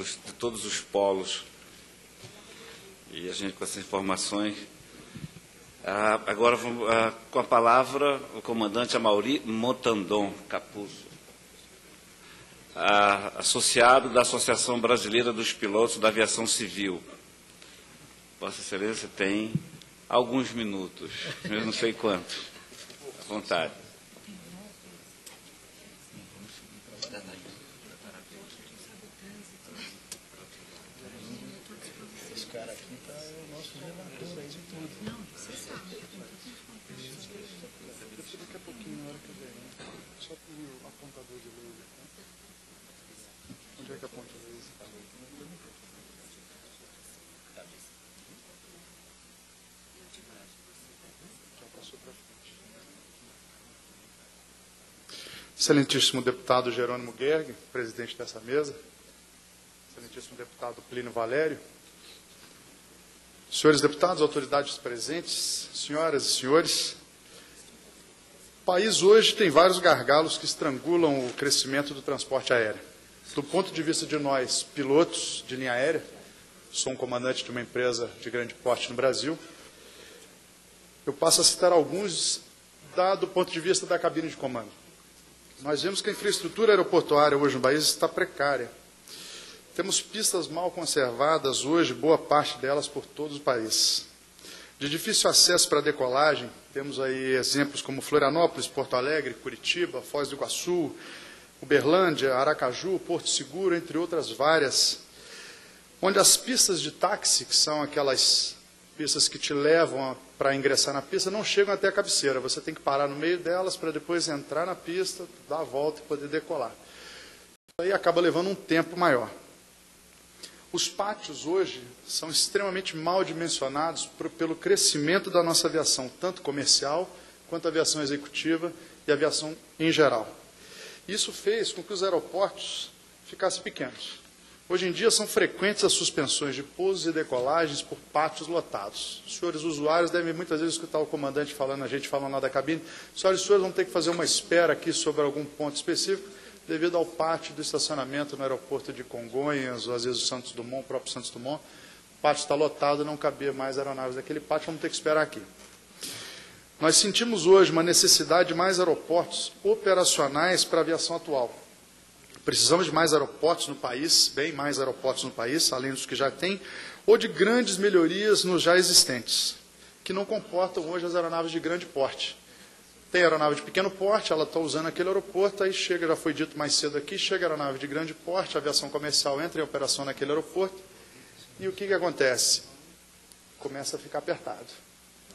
de todos os polos. E a gente com essas informações. Agora, com a palavra, o comandante Amaury Motandon Capuzzo, associado da Associação Brasileira dos Pilotos da Aviação Civil. Vossa Excelência tem alguns minutos, eu não sei quantos. À vontade. Esse cara aqui está o nosso relator aí de tudo. Não, você sabe. Daqui a pouquinho, na hora que eu ver. Só para o apontador de laser. Onde é que aponta o laser? Já passou para frente. Excelentíssimo deputado Jerônimo Gerg, presidente dessa mesa. Excelentíssimo deputado Plínio Valério. Senhores deputados, autoridades presentes, senhoras e senhores, o país hoje tem vários gargalos que estrangulam o crescimento do transporte aéreo. Do ponto de vista de nós, pilotos de linha aérea, sou um comandante de uma empresa de grande porte no Brasil, eu passo a citar alguns do ponto de vista da cabine de comando. Nós vemos que a infraestrutura aeroportuária hoje no país está precária. Temos pistas mal conservadas hoje, boa parte delas por todo o país. De difícil acesso para decolagem, temos aí exemplos como Florianópolis, Porto Alegre, Curitiba, Foz do Iguaçu, Uberlândia, Aracaju, Porto Seguro, entre outras várias, onde as pistas de táxi, que são aquelas pistas que te levam para ingressar na pista, não chegam até a cabeceira. Você tem que parar no meio delas para depois entrar na pista, dar a volta e poder decolar. Isso aí acaba levando um tempo maior. Os pátios hoje são extremamente mal dimensionados pelo crescimento da nossa aviação, tanto comercial quanto aviação executiva e aviação em geral. Isso fez com que os aeroportos ficassem pequenos. Hoje em dia são frequentes as suspensões de pousos e decolagens por pátios lotados. Os senhores usuários devem muitas vezes escutar o comandante falando, a gente falando lá da cabine, senhoras e senhores vão ter que fazer uma espera aqui sobre algum ponto específico, devido ao pátio do estacionamento no aeroporto de Congonhas, ou às vezes o Santos Dumont, o próprio Santos Dumont. O pátio está lotado, não cabia mais aeronaves daquele pátio, vamos ter que esperar aqui. Nós sentimos hoje uma necessidade de mais aeroportos operacionais para a aviação atual. Precisamos de mais aeroportos no país, bem mais aeroportos no país, além dos que já tem, ou de grandes melhorias nos já existentes, que não comportam hoje as aeronaves de grande porte. Tem aeronave de pequeno porte, ela está usando aquele aeroporto, aí chega, já foi dito mais cedo aqui, chega a aeronave de grande porte, a aviação comercial entra em operação naquele aeroporto, e o que acontece? Começa a ficar apertado.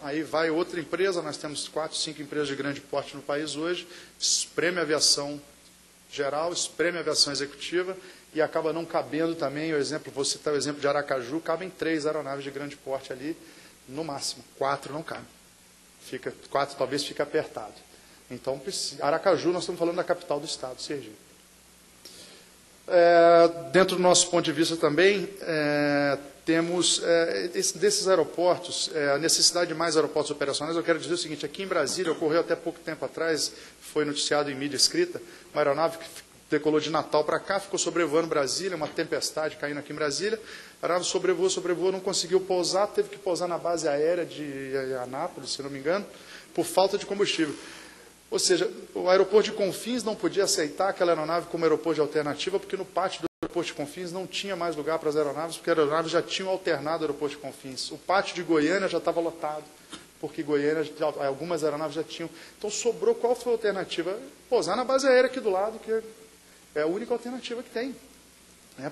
Aí vai outra empresa, nós temos 4, 5 empresas de grande porte no país hoje, espreme a aviação geral, espreme a aviação executiva, e acaba não cabendo também, vou citar o exemplo de Aracaju, cabem 3 aeronaves de grande porte ali, no máximo, 4 não cabem. 4 talvez fique apertado. Então, Aracaju, nós estamos falando da capital do estado, Sergipe. Dentro do nosso ponto de vista também, temos desses aeroportos, a necessidade de mais aeroportos operacionais. Eu quero dizer o seguinte, aqui em Brasília, ocorreu até pouco tempo atrás, foi noticiado em mídia escrita, uma aeronave que decolou de Natal para cá, ficou sobrevoando Brasília, uma tempestade caindo aqui em Brasília, a aeronave sobrevoou, não conseguiu pousar, teve que pousar na base aérea de Anápolis, se não me engano, por falta de combustível. Ou seja, o aeroporto de Confins não podia aceitar aquela aeronave como aeroporto de alternativa, porque no pátio do aeroporto de Confins não tinha mais lugar para as aeronaves, porque as aeronaves já tinham alternado o aeroporto de Confins. O pátio de Goiânia já estava lotado, porque Goiânia, algumas aeronaves já tinham. Então sobrou, qual foi a alternativa? Pousar na base aérea aqui do lado, que é a única alternativa que tem.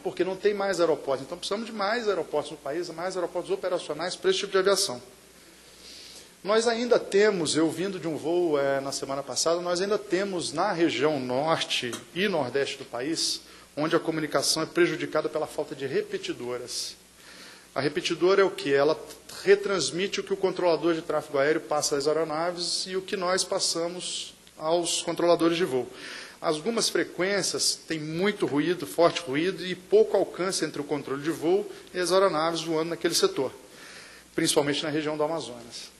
Porque não tem mais aeroportos. Então precisamos de mais aeroportos no país, mais aeroportos operacionais para esse tipo de aviação. Nós ainda temos, eu vindo de um voo na semana passada, nós ainda temos na região norte e nordeste do país, onde a comunicação é prejudicada pela falta de repetidoras. A repetidora é o que? Ela retransmite o que o controlador de tráfego aéreo passa às aeronaves e o que nós passamos aos controladores de voo. Algumas frequências têm muito ruído, forte ruído e pouco alcance entre o controle de voo e as aeronaves voando naquele setor, principalmente na região do Amazonas.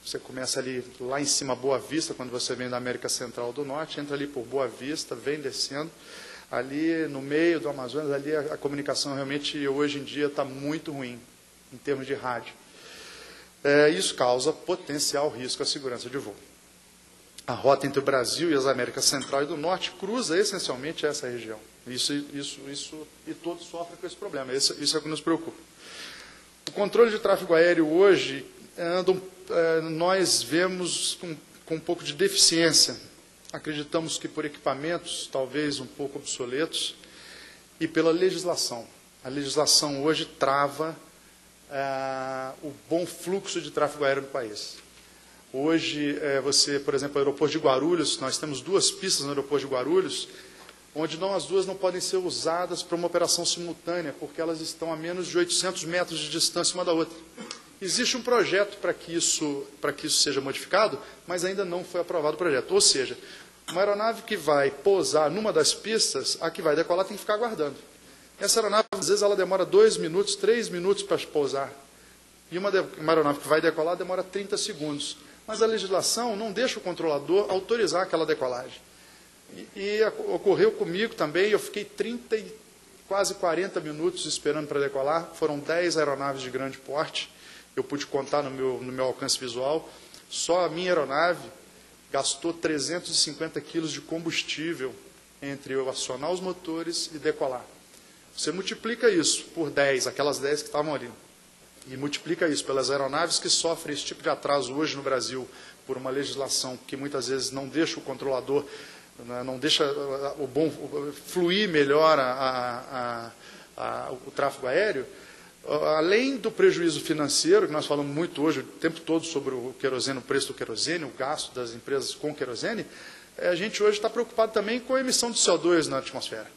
Você começa ali lá em cima, Boa Vista, quando você vem da América Central ou do Norte, entra ali por Boa Vista, vem descendo. ali no meio do Amazonas, ali a comunicação realmente hoje em dia está muito ruim, em termos de rádio. Isso causa potencial risco à segurança de voo. A rota entre o Brasil e as Américas Central e do Norte cruza essencialmente essa região. E todos sofrem com esse problema. Isso é o que nos preocupa. O controle de tráfego aéreo hoje, nós vemos com um pouco de deficiência. Acreditamos que por equipamentos, talvez um pouco obsoletos, e pela legislação. A legislação hoje trava o bom fluxo de tráfego aéreo no país. Hoje, por exemplo, no aeroporto de Guarulhos, nós temos 2 pistas no aeroporto de Guarulhos, onde as duas não podem ser usadas para uma operação simultânea, porque elas estão a menos de 800 metros de distância uma da outra. Existe um projeto para que isso seja modificado, mas ainda não foi aprovado o projeto. Ou seja, uma aeronave que vai pousar numa das pistas, a que vai decolar tem que ficar aguardando. Essa aeronave, às vezes, ela demora 2 minutos, 3 minutos para pousar. E uma aeronave que vai decolar demora 30 segundos. Mas a legislação não deixa o controlador autorizar aquela decolagem. E ocorreu comigo também, eu fiquei 30 e quase 40 minutos esperando para decolar. Foram 10 aeronaves de grande porte, eu pude contar no meu alcance visual. Só a minha aeronave gastou 350 quilos de combustível entre eu acionar os motores e decolar. Você multiplica isso por 10, aquelas 10 que estavam ali. E multiplica isso pelas aeronaves que sofrem esse tipo de atraso hoje no Brasil, por uma legislação que muitas vezes não deixa o controlador, não deixa fluir melhor o tráfego aéreo. Além do prejuízo financeiro, que nós falamos muito hoje, o tempo todo, sobre o querosene, o preço do querosene, o gasto das empresas com querosene, a gente hoje está preocupado também com a emissão de CO2 na atmosfera.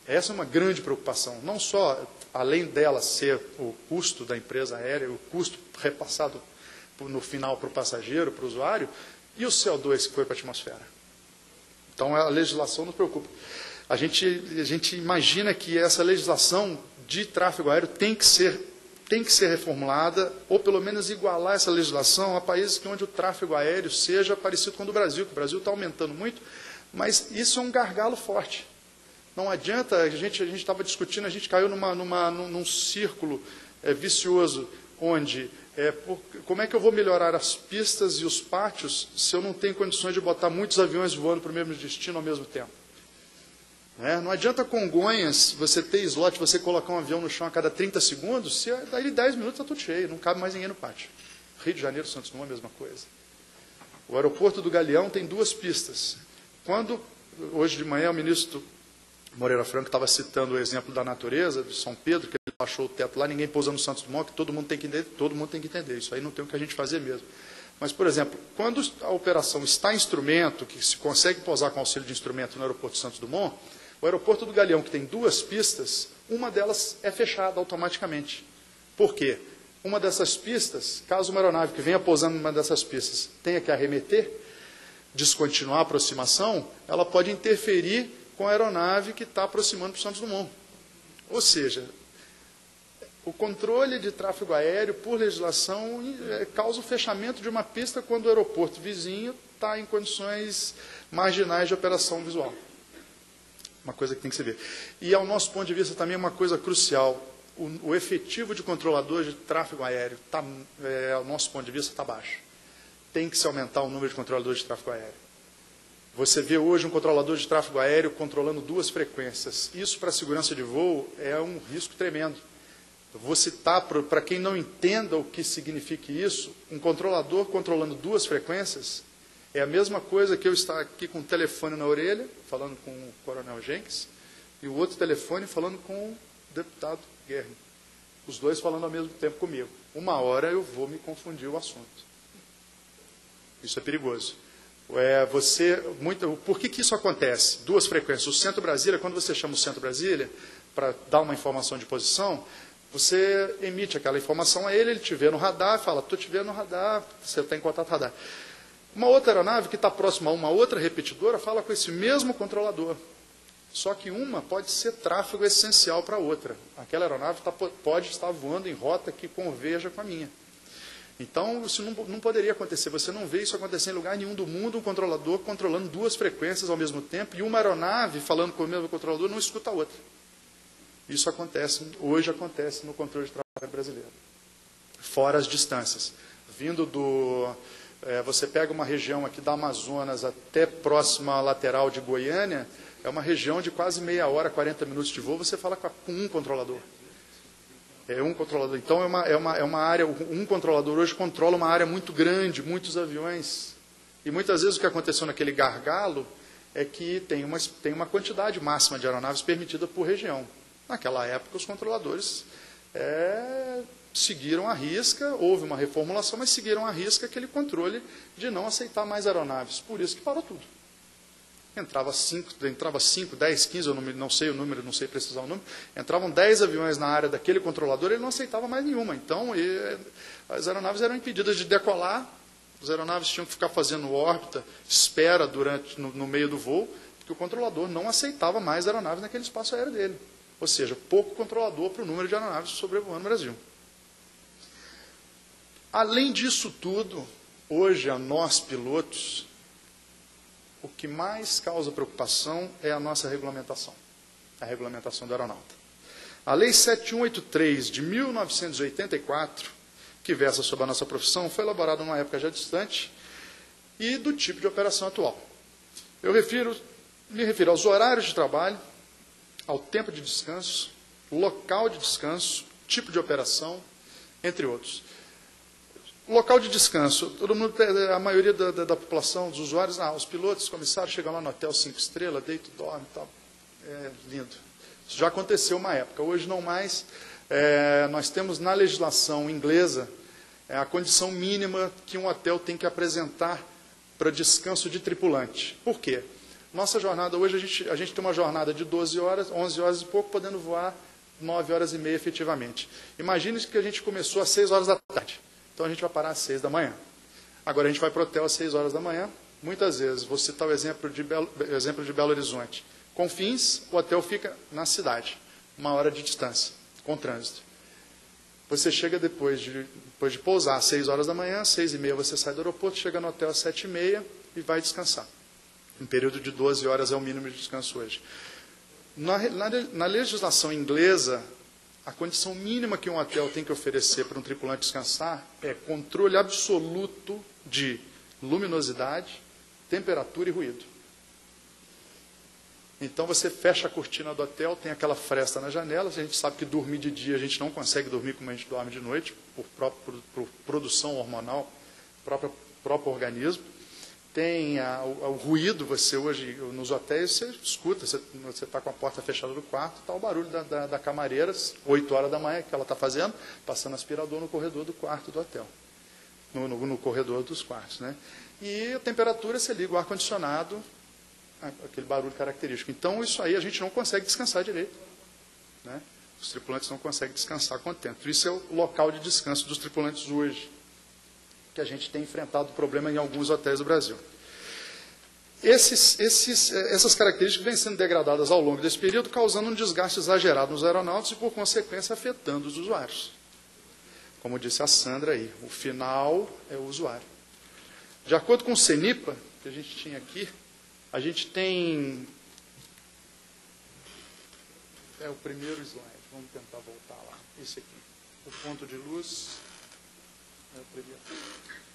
Essa é uma grande preocupação, não só, além dela ser o custo da empresa aérea, o custo repassado no final para o passageiro, para o usuário, e o CO2 que foi para a atmosfera. Então, a legislação nos preocupa. A gente imagina que essa legislação de tráfego aéreo tem que ser reformulada, ou pelo menos igualar essa legislação a países onde o tráfego aéreo seja parecido com o do Brasil, que o Brasil está aumentando muito, mas isso é um gargalo forte. Não adianta, a gente estava discutindo, a gente caiu num círculo vicioso, onde, como é que eu vou melhorar as pistas e os pátios se eu não tenho condições de botar muitos aviões voando para o mesmo destino ao mesmo tempo? Não adianta Congonhas, você ter slot, você colocar um avião no chão a cada 30 segundos, se daí 10 minutos está tudo cheio, não cabe mais ninguém no pátio. Rio de Janeiro, Santos Dumont, a mesma coisa. O aeroporto do Galeão tem 2 pistas. Hoje de manhã, o ministro Moreira Franco estava citando o exemplo da natureza, de São Pedro, que ele baixou o teto lá, ninguém pousa no Santos Dumont, que todo mundo tem que entender, isso aí não tem o que a gente fazer mesmo. Mas, por exemplo, quando a operação está em instrumento, que se consegue pousar com auxílio de instrumento no aeroporto de Santos Dumont, o aeroporto do Galeão, que tem 2 pistas, uma delas é fechada automaticamente. Por quê? Uma dessas pistas, caso uma aeronave que venha pousando numa dessas pistas tenha que arremeter, descontinuar a aproximação, ela pode interferir com a aeronave que está aproximando para o Santos Dumont. Ou seja, o controle de tráfego aéreo, por legislação, causa o fechamento de uma pista quando o aeroporto vizinho está em condições marginais de operação visual. Uma coisa que tem que se ver. E, ao nosso ponto de vista, também é uma coisa crucial. O efetivo de controladores de tráfego aéreo, ao nosso ponto de vista, está baixo. Tem que se aumentar o número de controladores de tráfego aéreo. Você vê hoje um controlador de tráfego aéreo controlando 2 frequências. Isso, para a segurança de voo, é um risco tremendo. Eu vou citar, para quem não entenda o que significa isso, um controlador controlando 2 frequências é a mesma coisa que eu estar aqui com o telefone na orelha, falando com o coronel Jenkins, e o outro telefone falando com o deputado Guerra. Os 2 falando ao mesmo tempo comigo. Uma hora eu vou me confundir o assunto. Isso é perigoso. Por que isso acontece? 2 frequências. O Centro Brasília, quando você chama o Centro Brasília para dar uma informação de posição, você emite aquela informação a ele te vê no radar, fala, estou te vendo no radar, você está em contato radar. Uma outra aeronave que está próxima a uma outra repetidora fala com esse mesmo controlador. Só que uma pode ser tráfego essencial para a outra. Aquela aeronave pode estar voando em rota que converja com a minha. Então, isso não poderia acontecer. Você não vê isso acontecer em lugar nenhum do mundo, um controlador controlando duas frequências ao mesmo tempo, e uma aeronave falando com o mesmo controlador não escuta a outra. Isso acontece, hoje acontece no controle de tráfego brasileiro. Fora as distâncias. Vindo você pega uma região aqui da Amazonas até próxima à lateral de Goiânia, é uma região de quase meia hora, 40 minutos de voo, você fala com um controlador. É um controlador. Então, é uma área, um controlador hoje controla uma área muito grande, muitos aviões. E muitas vezes o que aconteceu naquele gargalo é que tem uma quantidade máxima de aeronaves permitida por região. Naquela época, os controladores seguiram à risca, houve uma reformulação, mas seguiram à risca aquele controle de não aceitar mais aeronaves. Por isso que parou tudo. Entrava 5, 10, 15, eu não sei o número, não sei precisar o número, entravam 10 aviões na área daquele controlador, ele não aceitava mais nenhuma. Então, as aeronaves eram impedidas de decolar, as aeronaves tinham que ficar fazendo órbita, espera no meio do voo, porque o controlador não aceitava mais aeronaves naquele espaço aéreo dele. Ou seja, pouco controlador para o número de aeronaves sobrevoando o Brasil. Além disso tudo, hoje a nós pilotos, o que mais causa preocupação é a nossa regulamentação, a regulamentação do aeronauta. A Lei 7183 de 1984, que versa sobre a nossa profissão, foi elaborada numa época já distante e do tipo de operação atual. Eu me refiro aos horários de trabalho, ao tempo de descanso, local de descanso, tipo de operação, entre outros. Local de descanso, todo mundo, a maioria da população, dos usuários, os pilotos, os comissários chegam lá no hotel 5 estrelas, deitam, dormem e tal. É lindo. Isso já aconteceu uma época, hoje não mais. Nós temos na legislação inglesa a condição mínima que um hotel tem que apresentar para descanso de tripulante. Por quê? Nossa jornada, hoje a gente tem uma jornada de 12 horas, 11 horas e pouco, podendo voar 9 horas e meia efetivamente. Imagine que a gente começou às 6 horas da tarde. Então, a gente vai parar às 6 da manhã. Agora, a gente vai para o hotel às 6 horas da manhã. Muitas vezes, vou citar o exemplo de Belo Horizonte. Confins, o hotel fica na cidade, 1 hora de distância, com trânsito. Você chega depois de pousar às 6 horas da manhã, às 6 e meia você sai do aeroporto, chega no hotel às 7 e meia e vai descansar. Um período de 12 horas é o mínimo de descanso hoje. Na legislação inglesa, a condição mínima que um hotel tem que oferecer para um tripulante descansar é controle absoluto de luminosidade, temperatura e ruído. Então, você fecha a cortina do hotel, tem aquela fresta na janela, a gente sabe que dormir de dia a gente não consegue dormir como a gente dorme de noite, por produção hormonal do próprio organismo. Tem o ruído, você hoje, nos hotéis, você escuta, você está com a porta fechada do quarto, está o barulho da camareira, 8 horas da manhã, que ela está fazendo, passando aspirador no corredor do quarto do hotel, no corredor dos quartos. Né? E a temperatura, você liga o ar-condicionado, aquele barulho característico. Então, isso aí a gente não consegue descansar direito. Né? Os tripulantes não conseguem descansar contento. Isso é o local de descanso dos tripulantes hoje, que a gente tem enfrentado o problema em alguns hotéis do Brasil. Essas características vêm sendo degradadas ao longo desse período, causando um desgaste exagerado nos aeronautas e, por consequência, afetando os usuários. Como disse a Sandra aí, o final é o usuário. De acordo com o CENIPA, que a gente tinha aqui, a gente tem... É o primeiro slide, vamos tentar voltar lá. Esse aqui, o ponto de luz...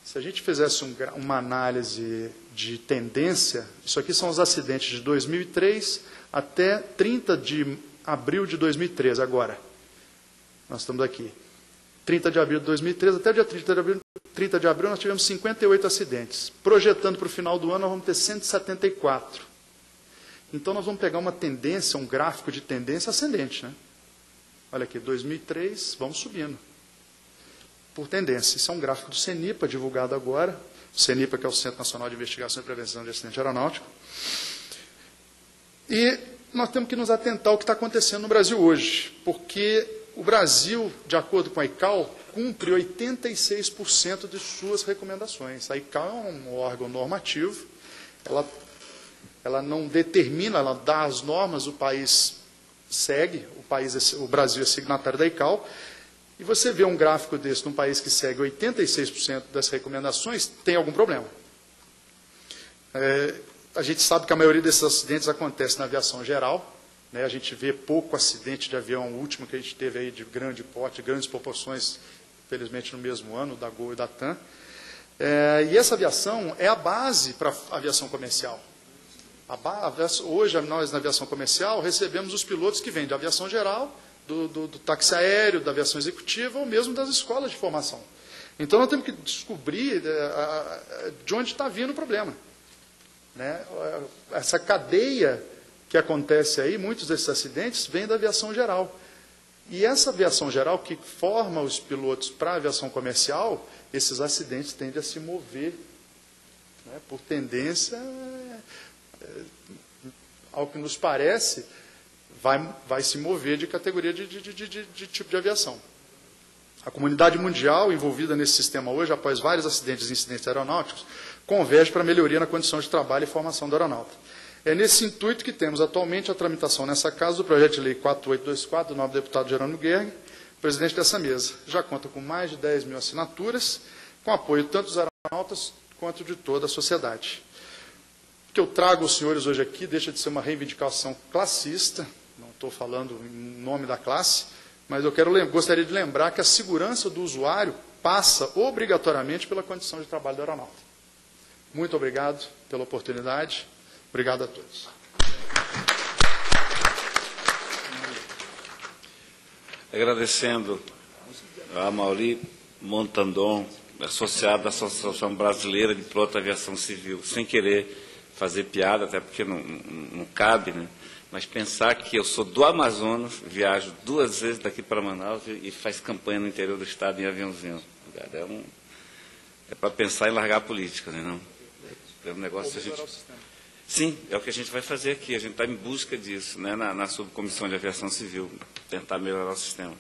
Se a gente fizesse uma análise de tendência, isso aqui são os acidentes de 2003 até 30 de abril de 2013, agora. Nós estamos aqui. 30 de abril de 2013 até dia 30 de abril nós tivemos 58 acidentes. Projetando para o final do ano, nós vamos ter 174. Então, nós vamos pegar uma tendência, um gráfico de tendência ascendente. Né? Olha aqui, 2003, vamos subindo. Por tendência. Isso é um gráfico do CENIPA, divulgado agora. O CENIPA, que é o Centro Nacional de Investigação e Prevenção de Acidente Aeronáutico. E nós temos que nos atentar ao que está acontecendo no Brasil hoje, porque o Brasil, de acordo com a ICAO, cumpre 86% de suas recomendações. A ICAO é um órgão normativo, ela não determina, ela dá as normas, o país segue, o Brasil é signatário da ICAO, E você vê um gráfico desse num país que segue 86% das recomendações, tem algum problema. A gente sabe que a maioria desses acidentes acontece na aviação geral, né? A gente vê pouco acidente de avião, o último que a gente teve aí de grande porte, grandes proporções, felizmente no mesmo ano, da Gol e da TAM. E essa aviação é a base para a aviação comercial. Hoje, nós na aviação comercial recebemos os pilotos que vêm da aviação geral, do táxi aéreo, da aviação executiva, ou mesmo das escolas de formação. Então, nós temos que descobrir de onde está vindo o problema. Né? Essa cadeia que acontece aí, muitos desses acidentes, vêm da aviação geral. E essa aviação geral, que forma os pilotos para a aviação comercial, esses acidentes tendem a se mover, né, por tendência, ao que nos parece, vai se mover de categoria de tipo de aviação. A comunidade mundial envolvida nesse sistema hoje, após vários acidentes e incidentes aeronáuticos, converge para a melhoria na condição de trabalho e formação do aeronauta. É nesse intuito que temos atualmente a tramitação nessa casa do projeto de lei 4824, do novo deputado Jerônimo Gerg, presidente dessa mesa. Já conta com mais de 10 mil assinaturas, com apoio tanto dos aeronautas quanto de toda a sociedade. O que eu trago aos senhores hoje aqui deixa de ser uma reivindicação classista, não estou falando em nome da classe, mas eu gostaria de lembrar que a segurança do usuário passa obrigatoriamente pela condição de trabalho do aeronauta. Muito obrigado pela oportunidade. Obrigado a todos. Agradecendo a Mauri Montandon, associado da Associação Brasileira de Piloto de Aviação Civil, sem querer fazer piada, até porque não cabe, né? Mas pensar que eu sou do Amazonas, viajo 2 vezes daqui para Manaus e faz campanha no interior do estado em aviãozinho. É para pensar em largar a política, né? Não? É um negócio que a gente... Sim, é o que a gente vai fazer aqui. A gente está em busca disso, né? Na subcomissão de aviação civil, tentar melhorar o sistema.